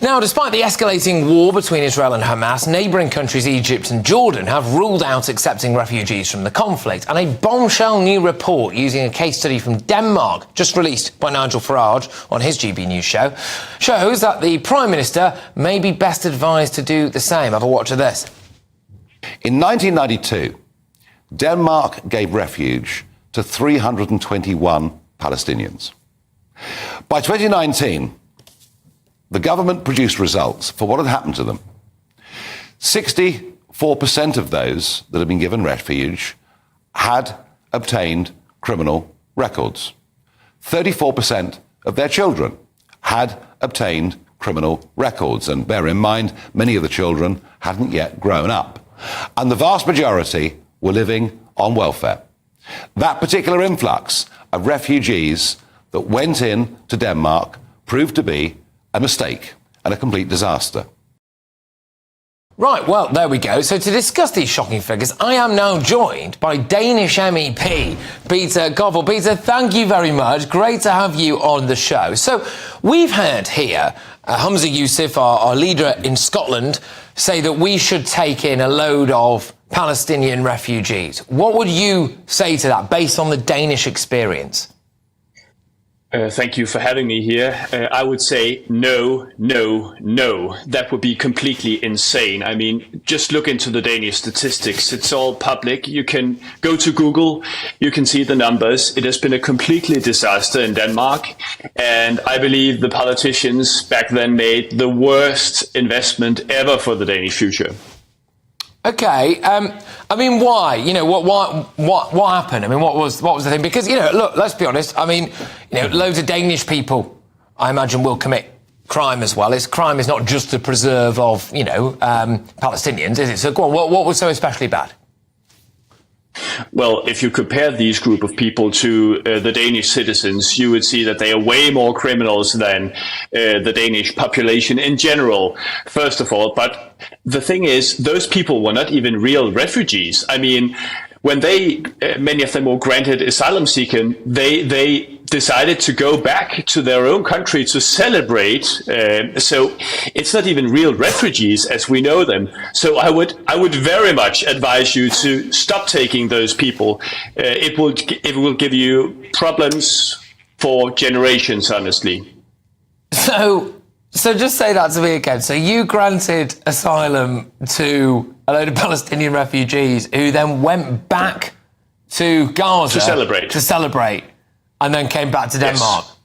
Now, despite the escalating war between Israel and Hamas, neighbouring countries Egypt and Jordan have ruled out accepting refugees from the conflict. And a bombshell new report using a case study from Denmark, just released by Nigel Farage on his GB News show, shows that the Prime Minister may be best advised to do the same. Have a watch of this. In 1992, Denmark gave refuge to 321 Palestinians. By 2019, the government produced results for what had happened to them. 64% of those that had been given refuge had obtained criminal records. 34% of their children had obtained criminal records. And bear in mind, many of the children hadn't yet grown up. And the vast majority were living on welfare. That particular influx of refugees that went in to Denmark proved to be a mistake and a complete disaster. Right, well, there we go. So to discuss these shocking figures, I am now joined by Danish MEP Peter Koffel. Peter, thank you very much. Great to have you on the show. So we've heard here Humza Yousaf, our leader in Scotland, say that we should take in a load of Palestinian refugees. What would you say to that based on the Danish experience? Thank you for having me here. I would say no. That would be completely insane. I mean, just look into the Danish statistics. It's all public. You can go to Google. You can see the numbers. It has been a completely disaster in Denmark. And I believe the politicians back then made the worst investment ever for the Danish future. Okay, I mean, why? You know, what happened? I mean, what was the thing? Because, you know, look, let's be honest. I mean, you know, loads of Danish people, I imagine, will commit crime as well. Crime is not just the preserve of, you know, Palestinians, is it? So, go on, what was so especially bad? Well, if you compare these group of people to the Danish citizens, you would see that they are way more criminals than the Danish population in general, first of all. But the thing is, those people were not even real refugees. I mean, when many of them were granted asylum seeking, they decided to go back to their own country to celebrate. So it's not even real refugees as we know them. So I would very much advise you to stop taking those people. It will give you problems for generations, honestly. So just say that to me again. So you granted asylum to a load of Palestinian refugees who then went back to Gaza to celebrate, and then came back to Denmark. Yes.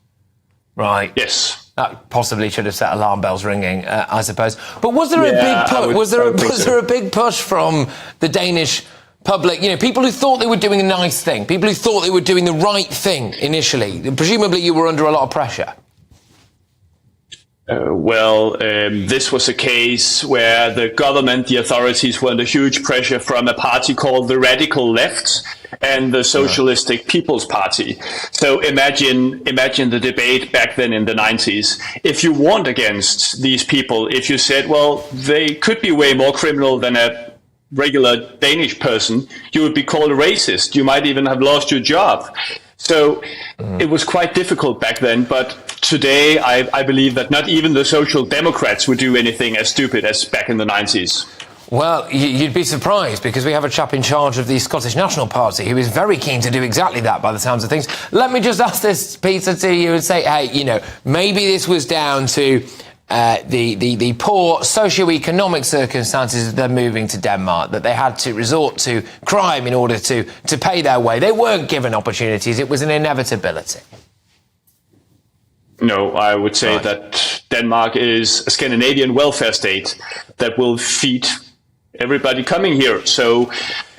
Right. Yes. That possibly should have set alarm bells ringing, I suppose. But was there a big push? Was there a big push from the Danish public? You know, people who thought they were doing a nice thing, people who thought they were doing the right thing initially. Presumably, you were under a lot of pressure. This was a case where the government, the authorities were under huge pressure from a party called the Radical Left and the Socialistic People's Party. So imagine the debate back then in the 90s. If you warned against these people, if you said, well, they could be way more criminal than a regular Danish person, you would be called a racist. You might even have lost your job. So it was quite difficult back then, but today I believe that not even the Social Democrats would do anything as stupid as back in the 90s. Well, you'd be surprised, because we have a chap in charge of the Scottish National Party who is very keen to do exactly that by the sounds of things. Let me just ask this, Peter, to you and say, hey, you know, maybe this was down to the poor socio-economic circumstances of them moving to Denmark, that they had to resort to crime in order to pay their way. They weren't given opportunities. It was an inevitability. No, I would say that Denmark is a Scandinavian welfare state that will feed everybody coming here. So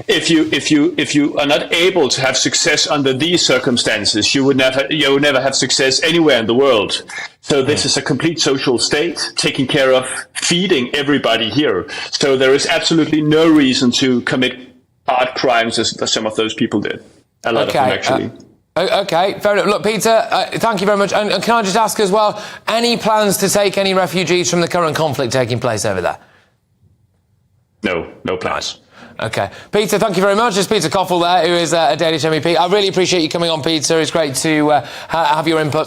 if you are not able to have success under these circumstances, you would never have success anywhere in the world. So this is a complete social state taking care of feeding everybody here. So there is absolutely no reason to commit hard crimes as some of those people did. A lot of them, actually. Okay, fair enough. Look, Peter, thank you very much. And can I just ask as well, any plans to take any refugees from the current conflict taking place over there? No plans. Okay. Peter, thank you very much. It's Peter Koffel there, who is a Danish MEP. I really appreciate you coming on, Peter. It's great to have your input.